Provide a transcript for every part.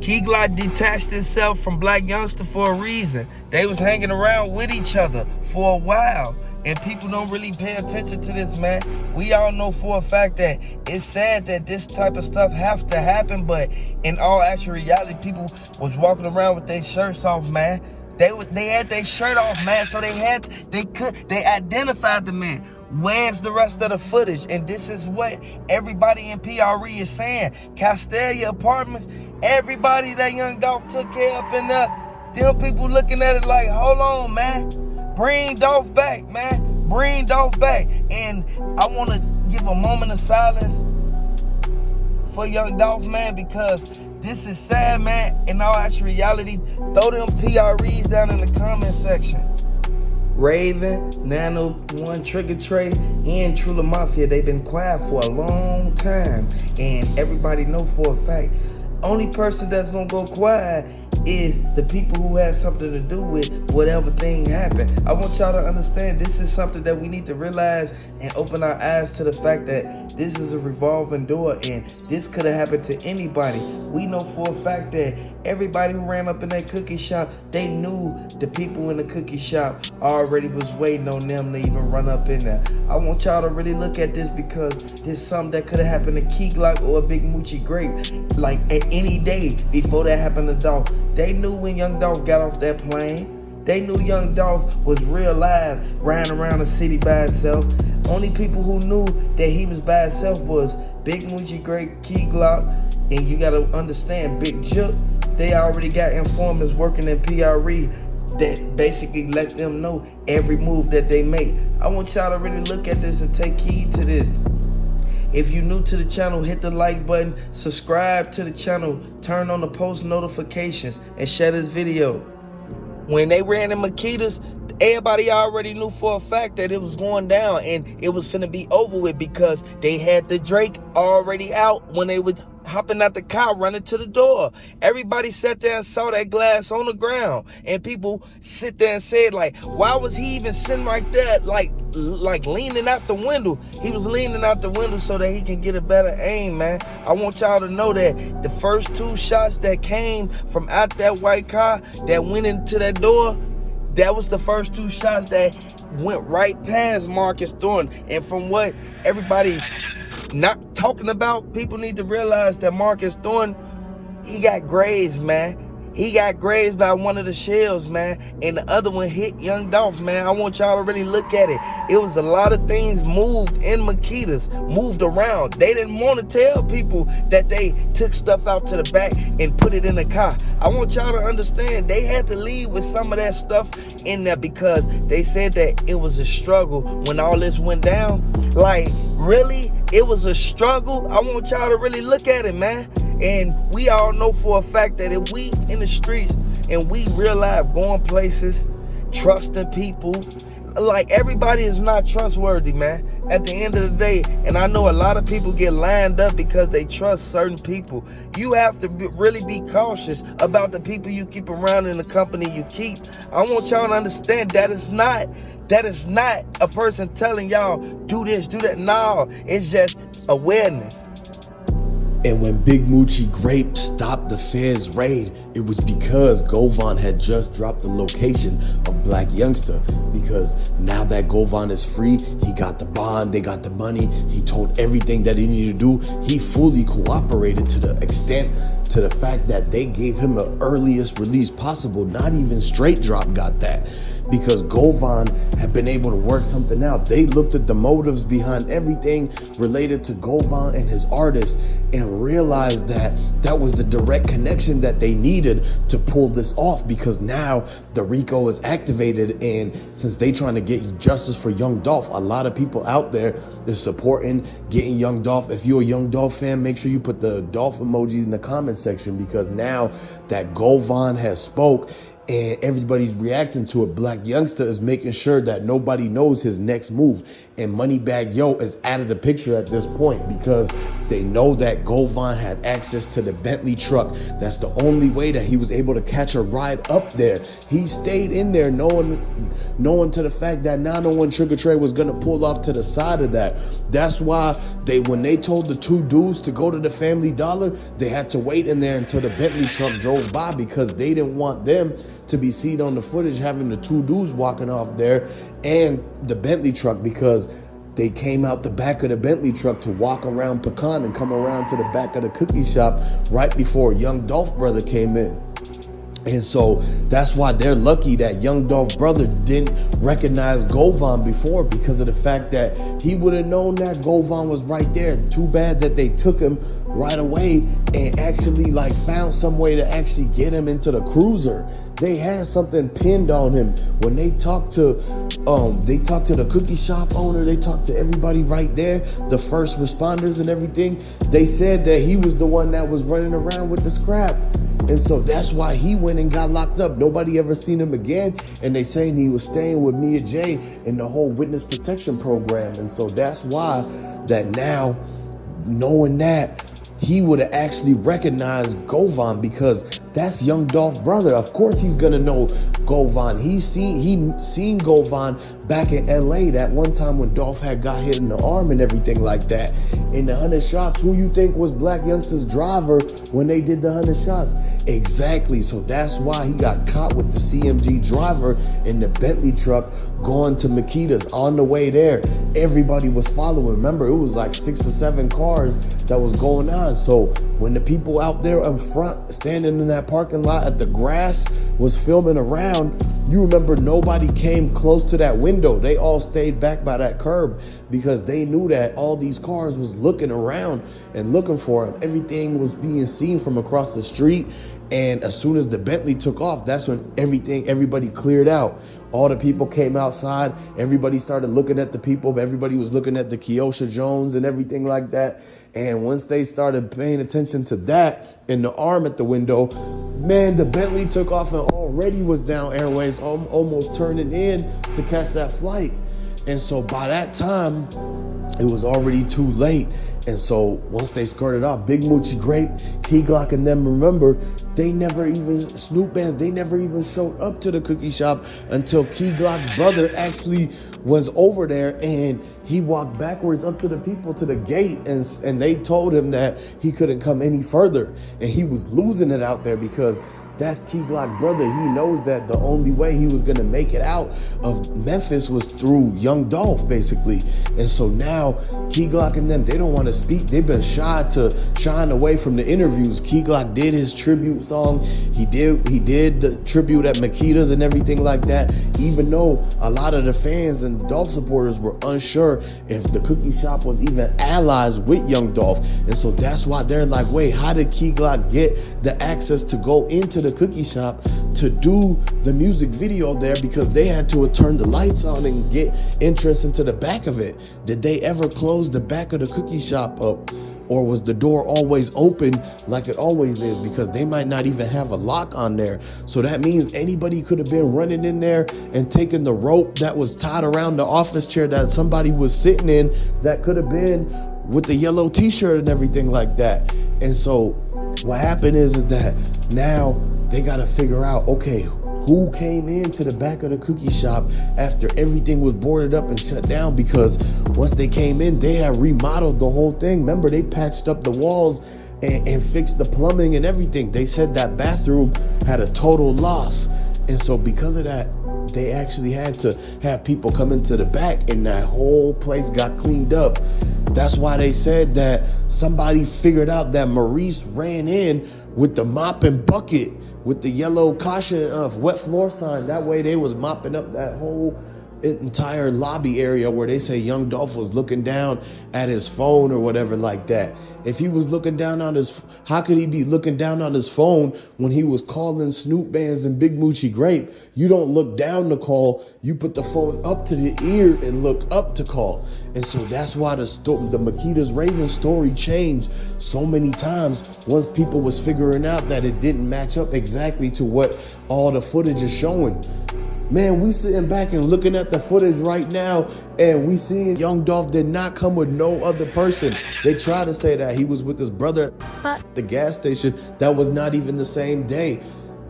Key Glock detached itself from Blac Youngsta for a reason. They was hanging around with each other for a while. And people don't really pay attention to this, man. We all know for a fact that it's sad that this type of stuff have to happen, but in all actual reality, people was walking around with their shirts off, man. They had their shirt off, man, so they identified the man. Where's the rest of the footage? And this is what everybody in PRE is saying. Castelia Apartments, everybody that Young Dolph took care of up in there, them people looking at it like, hold on, man. Bring Dolph back, man. Bring Dolph back. And I want to give a moment of silence for Young Dolph, man, because this is sad, man. In all actual reality, throw them PREs down in the comment section. Raven, Nano, One, Trigger Trey, and Trula Mafia, they've been quiet for a long time. And everybody know for a fact, only person that's gonna go quiet is the people who had something to do with whatever thing happened. I want y'all to understand this is something that we need to realize and open our eyes to the fact that this is a revolving door and this could have happened to anybody. We know for a fact that everybody who ran up in that cookie shop, they knew the people in the cookie shop already was waiting on them to even run up in there. I want y'all to really look at this because this is something that could have happened to Key Glock or a Big Moochie Grape like at any day before that happened to Dolph. They knew when Young Dolph got off that plane. They knew Young Dolph was real live, riding around the city by himself. Only people who knew that he was by himself was Big Moochie Grape, Key Glock, and you gotta understand, Big Jook, they already got informants working in PRE that basically let them know every move that they make. I want y'all to really look at this and take heed to this. If you're new to the channel, hit the like button, subscribe to the channel, turn on the post notifications, and share this video. When they ran in Makitas, everybody already knew for a fact that it was going down and it was finna be over with because they had the Drake already out when they was hopping out the car, running to the door. Everybody sat there and saw that glass on the ground. And people sit there and said, like, why was he even sitting right there, like leaning out the window? He was leaning out the window so that he can get a better aim, man. I want y'all to know that the first two shots that came from out that white car that went into that door, that was the first two shots that went right past Marcus Thorne. And from what everybody not talking about, people need to realize that Marcus Thorne, he got grazed, man. He got grazed by one of the shells, man, and the other one hit Young Dolph, man. I want y'all to really look at it. It was a lot of things moved in Makitas, moved around. They didn't want to tell people that they took stuff out to the back and put it in the car. I want y'all to understand they had to leave with some of that stuff in there because they said that it was a struggle when all this went down. Like, really? It was a struggle? I want y'all to really look at it, man. And we all know for a fact that if we in the streets and we real life going places, trusting people, like everybody is not trustworthy, man. At the end of the day, and I know a lot of people get lined up because they trust certain people. You have to really be cautious about the people you keep around in the company you keep. I want y'all to understand that is not a person telling y'all do this, do that. No, it's just awareness. And when Big Moochie Grape stopped the Feds raid, it was because Govan had just dropped the location of Blac Youngsta. Because now that Govan is free, he got the bond, they got the money, he told everything that he needed to do. He fully cooperated to the extent, to the fact that they gave him the earliest release possible. Not even Straight Drop got that. Because Govan had been able to work something out. They looked at the motives behind everything related to Govan and his artists and realized that that was the direct connection that they needed to pull this off, because now the RICO is activated, and since they trying to get justice for Young Dolph, a lot of people out there is supporting getting Young Dolph. If you're a Young Dolph fan, make sure you put the Dolph emojis in the comment section, because now that Govan has spoke and everybody's reacting to it, Blac Youngsta is making sure that nobody knows his next move. and Moneybagg Yo is out of the picture at this point because they know that Govan had access to the Bentley truck. That's the only way that he was able to catch a ride up there. He stayed in there knowing to the fact that 901 Trigger Trey was gonna pull off to the side of that. That's why when they told the two dudes to go to the Family Dollar, they had to wait in there until the Bentley truck drove by because they didn't want them to be seen on the footage having the two dudes walking off there and the Bentley truck, because they came out the back of the Bentley truck to walk around Pecan and come around to the back of the cookie shop right before young Dolph brother came in. And so that's why they're lucky that young Dolph brother didn't recognize Govan before, because of the fact that he would have known that Govan was right there. Too bad that they took him right away and actually found some way to actually get him into the cruiser. They had something pinned on him. When they talked to the cookie shop owner, they talked to everybody right there, the first responders and everything. They said that he was the one that was running around with the scrap. And so that's why he went and got locked up. Nobody ever seen him again. And they saying he was staying with Mia J in the whole witness protection program. And so that's why that now, knowing that, he would have actually recognized Govan, because that's young Dolph brother. Of course he's gonna know Govan. He seen Govan back in LA that one time when Dolph had got hit in the arm and everything like that. In the 100 shots, who you think was Blac Youngsta's driver when they did the 100 shots? Exactly. So that's why he got caught with the CMG driver in the Bentley truck going to Makita's. On the way there, everybody was following. Remember, it was like 6 or 7 cars that was going on. So when the people out there in front standing in that parking lot at the grass was filming around, you remember nobody came close to that window. They all stayed back by that curb because they knew that all these cars was looking around and looking for him. Everything was being seen from across the street. And as soon as the Bentley took off, that's when everybody cleared out. All the people came outside. Everybody started looking at the people. Everybody was looking at the Keosha Jones and everything like that. And once they started paying attention to that and the arm at the window, man, the Bentley took off and already was down airways, almost turning in to catch that flight. And so by that time, it was already too late. And so once they skirted off, Big Moochie, Grape, Key Glock, and them, remember, Snoop Bands, they never even showed up to the cookie shop until Key Glock's brother actually was over there, and he walked backwards up to the people to the gate, and they told him that he couldn't come any further, and he was losing it out there because that's Key Glock brother. He knows that the only way he was gonna make it out of Memphis was through young Dolph, basically. And so now Key Glock and them, they don't want to speak. They've been shying away from the interviews. Key Glock did his tribute song. He did the tribute at Makita's and everything like that, even though a lot of the fans and the Dolph supporters were unsure if the cookie shop was even allies with young Dolph. And so that's why they're like, wait, how did Key Glock get the access to go into the cookie shop to do the music video there, because they had to turn the lights on and get entrance into the back of it? Did they ever close the back of the cookie shop up? Or was the door always open like it always is? Because they might not even have a lock on there. So that means anybody could have been running in there and taking the rope that was tied around the office chair that somebody was sitting in, that could have been with the yellow t-shirt and everything like that. And so what happened is that now they got to figure out, okay, who came into the back of the cookie shop after everything was boarded up and shut down? Because once they came in, they had remodeled the whole thing. Remember, they patched up the walls and fixed the plumbing and everything. They said that bathroom had a total loss. And so because of that, they actually had to have people come into the back, and that whole place got cleaned up. That's why they said that somebody figured out that Maurice ran in with the mop and bucket with the yellow caution of wet floor sign. That way they was mopping up that whole entire lobby area where they say young Dolph was looking down at his phone or whatever like that. If he was looking down on how could he be looking down on his phone when he was calling Snoop Bands and Big Moochie Grape? You don't look down to call, you put the phone up to the ear and look up to call. And so that's why the Makita's Raven story changed so many times once people was figuring out that it didn't match up exactly to what all the footage is showing. Man, we sitting back and looking at the footage right now, and we seeing Young Dolph did not come with no other person. They try to say that he was with his brother at the gas station. That was not even the same day.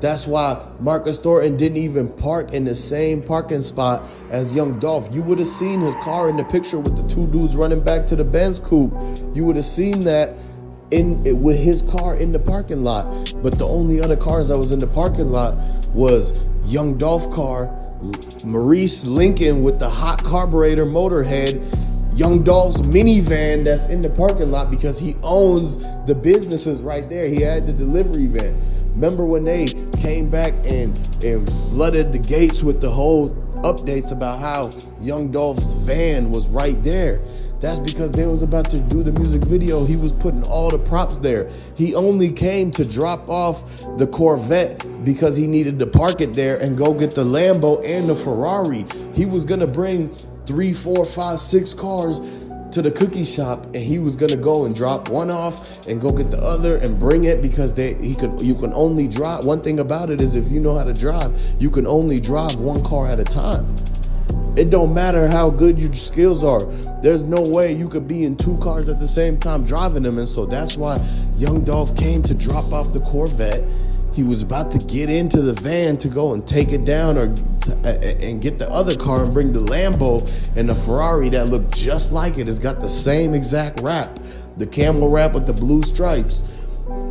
That's why Marcus Thornton didn't even park in the same parking spot as Young Dolph. You would have seen his car in the picture with the two dudes running back to the Benz coupe. You would have seen that with his car in the parking lot. But the only other cars that was in the parking lot was Young Dolph car, Maurice Lincoln with the hot carburetor Motorhead, Young Dolph's minivan that's in the parking lot because he owns the businesses right there. He had the delivery van. Remember when they came back and flooded the gates with the whole updates about how Young Dolph's van was right there? That's because they was about to do the music video. He was putting all the props there. He only came to drop off the Corvette because he needed to park it there and go get the Lambo and the Ferrari. He was gonna bring 3, 4, 5, 6 cars to the cookie shop, and he was gonna go and drop one off and go get the other and bring it because you can only drive. One thing about it is if you know how to drive, you can only drive one car at a time. It don't matter how good your skills are. There's no way you could be in 2 cars at the same time driving them. And so that's why Young Dolph came to drop off the Corvette. He was about to get into the van to go and take it down and get the other car and bring the Lambo and the Ferrari that looked just like it. It's got the same exact wrap, the camel wrap with the blue stripes.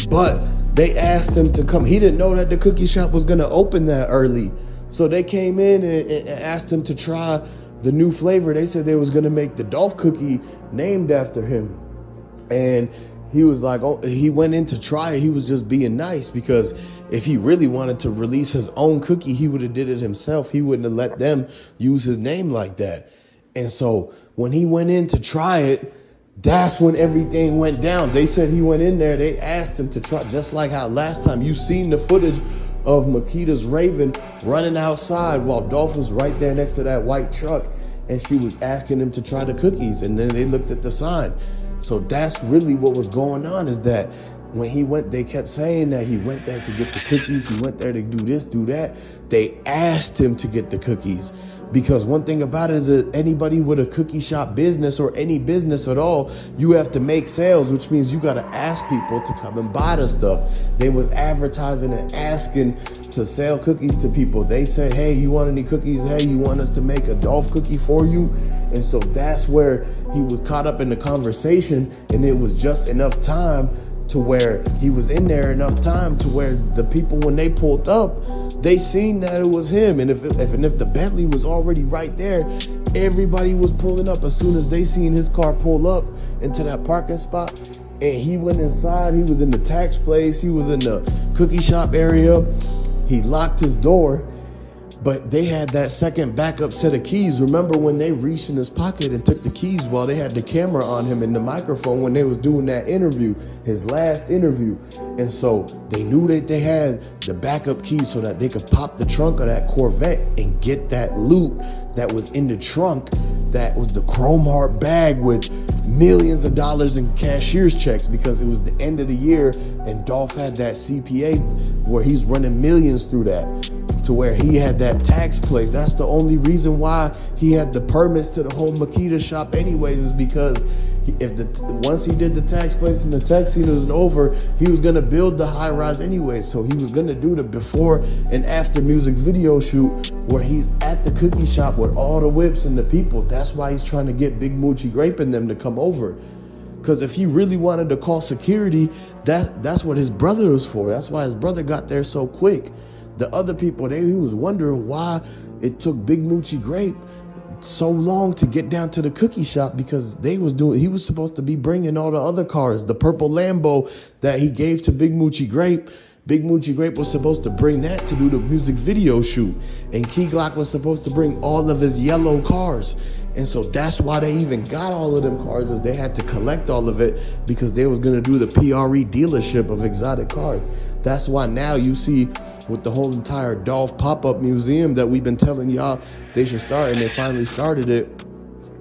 But they asked him to come. He didn't know that the cookie shop was going to open that early. So they came in and asked him to try the new flavor. They said they was going to make the Dolph cookie named after him. And he was like, oh, he went in to try it. He was just being nice because if he really wanted to release his own cookie, he would have did it himself. He wouldn't have let them use his name like that. And so when he went in to try it, that's when everything went down. They said he went in there. They asked him to try, just like how last time you seen the footage of Makita's Raven running outside while Dolph was right there next to that white truck, and she was asking him to try the cookies, and then they looked at the sign. So that's really what was going on, is that when he went, they kept saying that he went there to get the cookies, he went there to do this, do that. They asked him to get the cookies. Because one thing about it is that anybody with a cookie shop business or any business at all, you have to make sales, which means you got to ask people to come and buy the stuff. They was advertising and asking to sell cookies to people. They said, hey, you want any cookies? Hey, you want us to make a Dolph cookie for you? And so that's where he was caught up in the conversation, and it was just enough time to where he was in there enough time to where the people, when they pulled up, they seen that it was him. And if the Bentley was already right there, everybody was pulling up as soon as they seen his car pull up into that parking spot. And he went inside. He was in the tax place. He was in the cookie shop area. He locked his door. But they had that second backup set of keys. Remember when they reached in his pocket and took the keys while they had the camera on him and the microphone when they was doing that interview, his last interview. And so they knew that they had the backup keys so that they could pop the trunk of that Corvette and get that loot that was in the trunk. That was the chrome heart bag with millions of dollars in cashier's checks, because it was the end of the year and Dolph had that CPA where he's running millions through that, to where he had that tax place. That's the only reason why he had the permits to the whole Makita shop anyways, is because once he did the tax place and the tax season was over, he was gonna build the high rise anyway. So he was gonna do the before and after music video shoot where he's at the cookie shop with all the whips and the people. That's why he's trying to get Big Moochie Grape and them to come over. Because if he really wanted to call security, that's what his brother was for. That's why his brother got there so quick. The other people, he was wondering why it took Big Moochie Grape so long to get down to the cookie shop, because he was supposed to be bringing all the other cars, the purple Lambo that he gave to Big Moochie Grape. Big Moochie Grape was supposed to bring that to do the music video shoot, and Key Glock was supposed to bring all of his yellow cars. And so that's why they even got all of them cars, is they had to collect all of it because they was going to do the PRE dealership of exotic cars. That's why now you see with the whole entire Dolph pop-up museum that we've been telling y'all they should start, and they finally started it,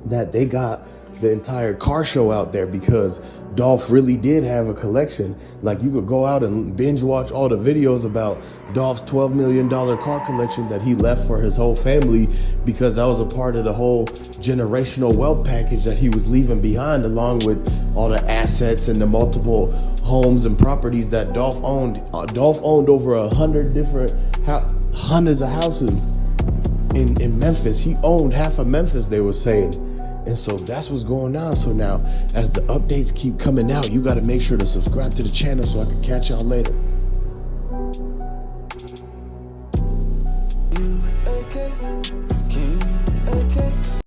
that they got the entire car show out there, because Dolph really did have a collection. Like, you could go out and binge watch all the videos about Dolph's $12 million car collection that he left for his whole family, because that was a part of the whole generational wealth package that he was leaving behind, along with all the assets and the multiple homes and properties that Dolph owned. Dolph owned over 100 different hundreds of houses in Memphis. He owned half of Memphis, they were saying. And so that's what's going on. So now, as the updates keep coming out, you got to make sure to subscribe to the channel so I can catch y'all later. Okay.